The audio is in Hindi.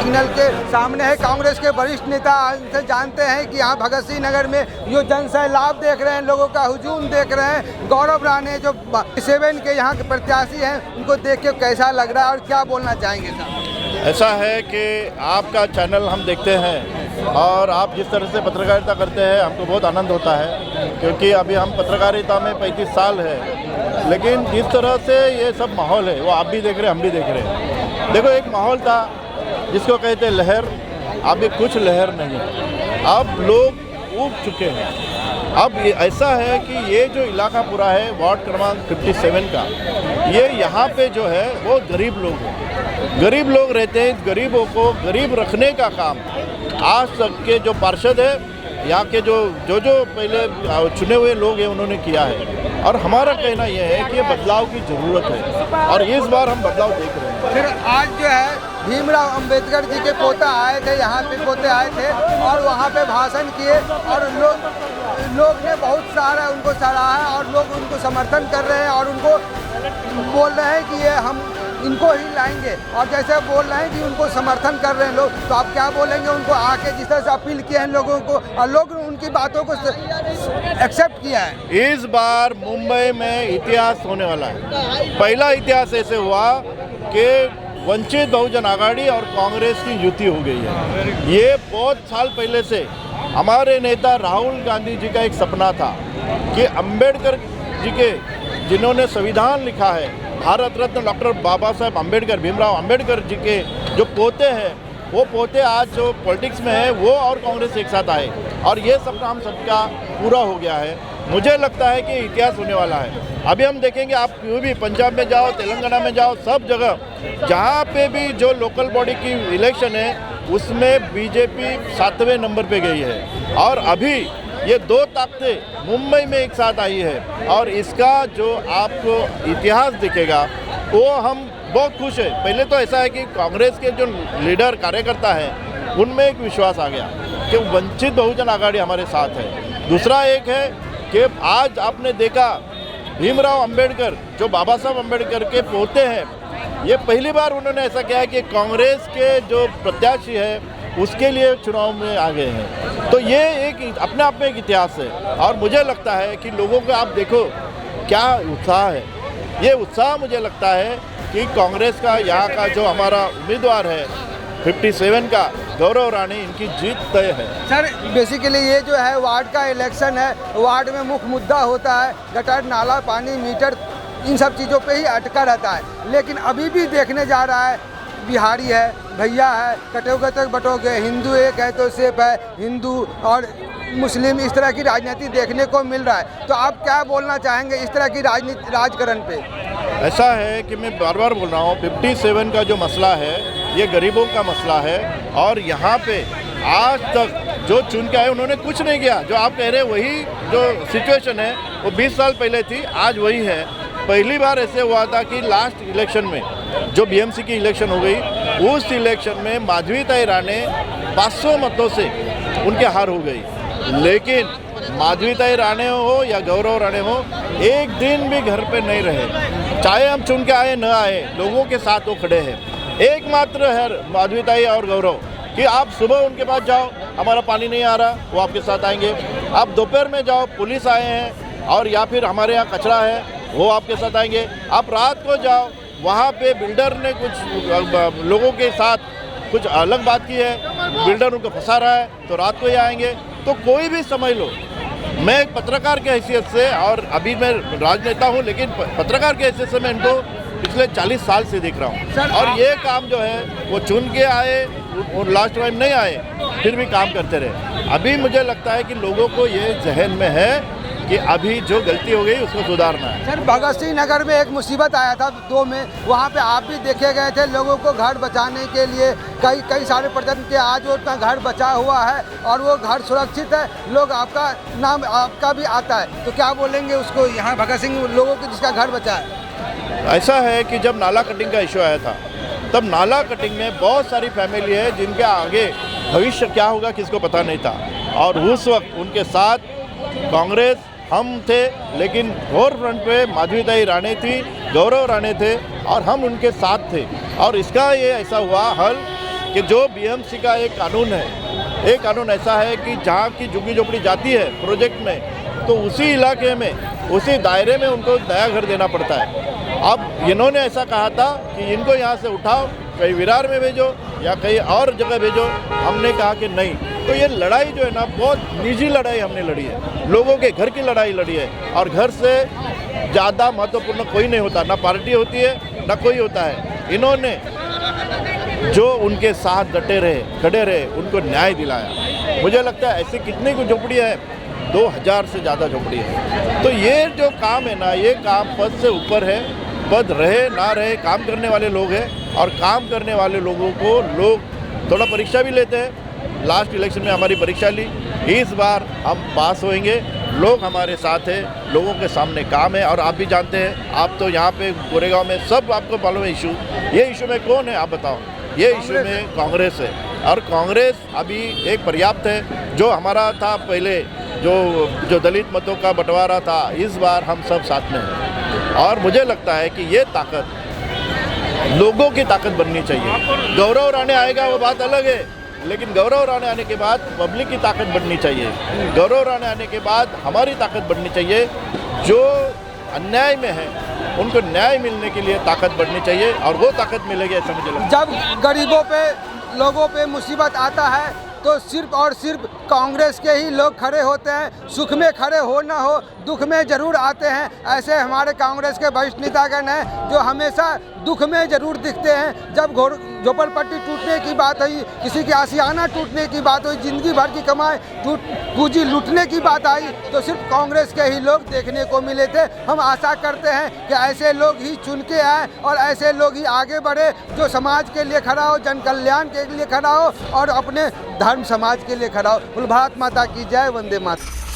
टनल के सामने है। कांग्रेस के वरिष्ठ नेता से जानते हैं कि यहाँ भगत सिंह नगर में जो जन सैलाब देख रहे हैं, लोगों का हुजूम देख रहे हैं, गौरव राणे जो 7 के यहाँ के प्रत्याशी हैं, उनको देख के कैसा लग रहा है और क्या बोलना चाहेंगे साहब? ऐसा है कि आपका चैनल हम देखते हैं और आप जिस तरह से पत्रकारिता करते हैं हमको बहुत आनंद होता है, क्योंकि अभी हम पत्रकारिता में 35 साल है, लेकिन जिस तरह से ये सब माहौल है वो आप भी देख रहे हैं, हम भी देख रहे हैं। देखो, एक माहौल था जिसको कहते हैं लहर, अभी कुछ लहर नहीं, अब लोग ऊब चुके हैं। अब ऐसा है कि ये जो इलाका पूरा है वार्ड क्रमांक 57 का, ये यहाँ पे जो है वो गरीब लोग हैं, गरीब लोग रहते हैं। गरीबों को गरीब रखने का काम आज तक के जो पार्षद है, यहाँ के जो पहले चुने हुए लोग हैं, उन्होंने किया है। और हमारा कहना यह है कि ये बदलाव की ज़रूरत है और इस बार हम बदलाव देख रहे हैं। फिर आज जो है भीमराव अंबेडकर जी के पोता आए थे, यहाँ पे पोते आए थे और वहाँ पे भाषण किए और लोग ने बहुत सारा उनको सराहा और लोग उनको समर्थन कर रहे हैं और उनको बोल रहे हैं कि ये हम इनको ही लाएंगे, और जैसे बोल रहे हैं कि उनको समर्थन कर रहे हैं लोग, तो आप क्या बोलेंगे उनको? आके जिस तरह से अपील किए हैं लोगों को और लोग उनकी बातों को एक्सेप्ट किया है। इस बार मुंबई में इतिहास होने वाला है। पहला इतिहास ऐसे हुआ कि वंचित बहुजन आघाड़ी और कांग्रेस की युति हो गई है। ये बहुत साल पहले से हमारे नेता राहुल गांधी जी का एक सपना था कि अंबेडकर जी के, जिन्होंने संविधान लिखा है, भारत रत्न डॉक्टर बाबा साहेब अम्बेडकर, भीमराव अंबेडकर जी के जो पोते हैं, वो पोते आज जो पॉलिटिक्स में है, वो और कांग्रेस एक साथ आए और ये सपना हम सबका पूरा हो गया है। मुझे लगता है कि इतिहास होने वाला है। अभी हम देखेंगे, आप क्यों भी पंजाब में जाओ, तेलंगाना में जाओ, सब जगह जहाँ पे भी जो लोकल बॉडी की इलेक्शन है, उसमें बीजेपी 7वें नंबर पे गई है। और अभी ये 2 ताकतें मुंबई में एक साथ आई है और इसका जो आपको इतिहास दिखेगा वो हम बहुत खुश है। पहले तो ऐसा है कि कांग्रेस के जो लीडर कार्यकर्ता हैं, उनमें एक विश्वास आ गया कि वंचित बहुजन आघाड़ी हमारे साथ है। दूसरा एक है कि आज आपने देखा भीमराव अंबेडकर, जो बाबा साहब अंबेडकर के पोते हैं, ये पहली बार उन्होंने ऐसा किया कि कांग्रेस के जो प्रत्याशी है उसके लिए चुनाव में आ गए हैं। तो ये एक अपने आप में एक इतिहास है और मुझे लगता है कि लोगों को आप देखो क्या उत्साह है। ये उत्साह मुझे लगता है कि कांग्रेस का यहाँ का जो हमारा उम्मीदवार है 57 का गौरव राणे, इनकी जीत तय है। सर, बेसिकली ये जो है वार्ड का इलेक्शन है, वार्ड में मुख्य मुद्दा होता है गटर, नाला, पानी, मीटर, इन सब चीज़ों पे ही अटका रहता है। लेकिन अभी भी देखने जा रहा है, बिहारी है, भैया है, कटोगे तक बटोगे, हिंदू एक है तो सिर्फ है हिंदू और मुस्लिम, इस तरह की राजनीति देखने को मिल रहा है। तो आप क्या बोलना चाहेंगे इस तरह की राजनीति, राजकारण पे? ऐसा है कि मैं बार बार बोल रहा हूँ, 57 का जो मसला है ये गरीबों का मसला है और यहाँ पे आज तक जो चुन के आए उन्होंने कुछ नहीं किया। जो आप कह रहे हैं वही जो सिचुएशन है वो 20 साल पहले थी, आज वही है। पहली बार ऐसे हुआ था कि लास्ट इलेक्शन में जो बीएमसी की इलेक्शन हो गई, उस इलेक्शन में माधवीताई राणे 500 मतों से उनके हार हो गई। लेकिन माधवीताई राणे हो या गौरव राणे हो, एक दिन भी घर पे नहीं रहे, चाहे हम चुन के आए न आए, लोगों के साथ वो खड़े हैं। एकमात्र है माधवीताई और गौरव कि आप सुबह उनके पास जाओ, हमारा पानी नहीं आ रहा, वो आपके साथ आएंगे। आप दोपहर में जाओ, पुलिस आए हैं, और या फिर हमारे यहाँ कचरा है, वो आपके साथ आएंगे। आप रात को जाओ, वहाँ पे बिल्डर ने कुछ लोगों के साथ कुछ अलग बात की है, बिल्डर उनको फंसा रहा है, तो रात को ही आएंगे। तो कोई भी समझ लो, मैं एक पत्रकार के हैसियत से, और अभी मैं राजनेता हूँ, लेकिन पत्रकार के हैसियत से मैं इनको पिछले 40 साल से देख रहा हूँ। और ये काम जो है वो चुन के आए और लास्ट टाइम नहीं आए, फिर भी काम करते रहे। अभी मुझे लगता है कि लोगों को ये जहन में है कि अभी जो गलती हो गई उसको सुधारना है। सर, भगत सिंह नगर में एक मुसीबत आया था 2 में, वहाँ पे आप भी देखे गए थे। लोगों को घर बचाने के लिए कई सारे प्रयत्न किए, आज वो उतना घर बचा हुआ है और वो घर सुरक्षित है, लोग आपका नाम आपका भी आता है। तो क्या बोलेंगे उसको, यहाँ भगत सिंह लोगों को जिसका घर बचा है? ऐसा है कि जब नाला कटिंग का इशू आया था, तब नाला कटिंग में बहुत सारी फैमिली है जिनके आगे भविष्य क्या होगा किसको पता नहीं था, और उस वक्त उनके साथ कांग्रेस हम थे, लेकिन फोर फ्रंट पे माधवीताई राणे थी, गौरव राणे थे और हम उनके साथ थे। और इसका ये ऐसा हुआ हल कि जो बीएमसी का एक कानून है, एक कानून ऐसा है कि जहाँ की झुग्गी झोपड़ी जाती है प्रोजेक्ट में, तो उसी इलाके में, उसी दायरे में उनको नया घर देना पड़ता है। अब इन्होंने ऐसा कहा था कि इनको यहाँ से उठाओ, कहीं विरार में भेजो या कहीं और जगह भेजो। हमने कहा कि नहीं। तो ये लड़ाई जो है ना, बहुत निजी लड़ाई हमने लड़ी है, लोगों के घर की लड़ाई लड़ी है। और घर से ज़्यादा महत्वपूर्ण कोई नहीं होता, ना पार्टी होती है ना कोई होता है। इन्होंने जो उनके साथ डटे रहे, खड़े रहे, उनको न्याय दिलाया। मुझे लगता है ऐसी कितनी कुछ झोपड़ियाँ हैं, 2000 से ज़्यादा झोपड़ी है। तो ये जो काम है ना, ये काम पद से ऊपर है। पद रहे ना रहे, काम करने वाले लोग हैं और काम करने वाले लोगों को लोग थोड़ा परीक्षा भी लेते हैं। लास्ट इलेक्शन में हमारी परीक्षा ली, इस बार हम पास होएंगे। लोग हमारे साथ हैं, लोगों के सामने काम है। और आप भी जानते हैं, आप तो यहाँ पे गोरेगांव में सब आपको मालूम है इशू। ये इशू में कौन है आप बताओ? ये इशू में कांग्रेस है। और कांग्रेस अभी एक पर्याप्त है। जो हमारा था पहले, जो दलित मतों का बंटवारा था, इस बार हम सब साथ में हैं। और मुझे लगता है कि ये ताकत लोगों की ताकत बननी चाहिए। गौरव राणे आएगा वो बात अलग है, लेकिन गौरव राणे आने के बाद पब्लिक की ताकत बढ़नी चाहिए। गौरव राणे आने के बाद हमारी ताकत बढ़नी चाहिए। जो अन्याय में है उनको न्याय मिलने के लिए ताकत बढ़नी चाहिए, और वो ताकत मिलेगी ऐसा मुझे लगता है। जब गरीबों पे, लोगों पे मुसीबत आता है तो सिर्फ और सिर्फ कांग्रेस के ही लोग खड़े होते हैं। सुख में खड़े हो ना हो, दुख में ज़रूर आते हैं। ऐसे हमारे कांग्रेस के वरिष्ठ नेतागण हैं जो हमेशा दुख में ज़रूर दिखते हैं। जब झोपड़पट्टी टूटने की बात हुई, किसी की आशियाना टूटने की बात हुई, ज़िंदगी भर की कमाई पूंजी लूटने की बात आई, तो सिर्फ कांग्रेस के ही लोग देखने को मिले थे। हम आशा करते हैं कि ऐसे लोग ही चुन के आए और ऐसे लोग ही आगे बढ़े, जो समाज के लिए खड़ा हो, जन कल्याण के लिए खड़ा हो और अपने धर्म समाज के लिए खड़ा हो। बोल भारत माता की जय, वंदे मातरम।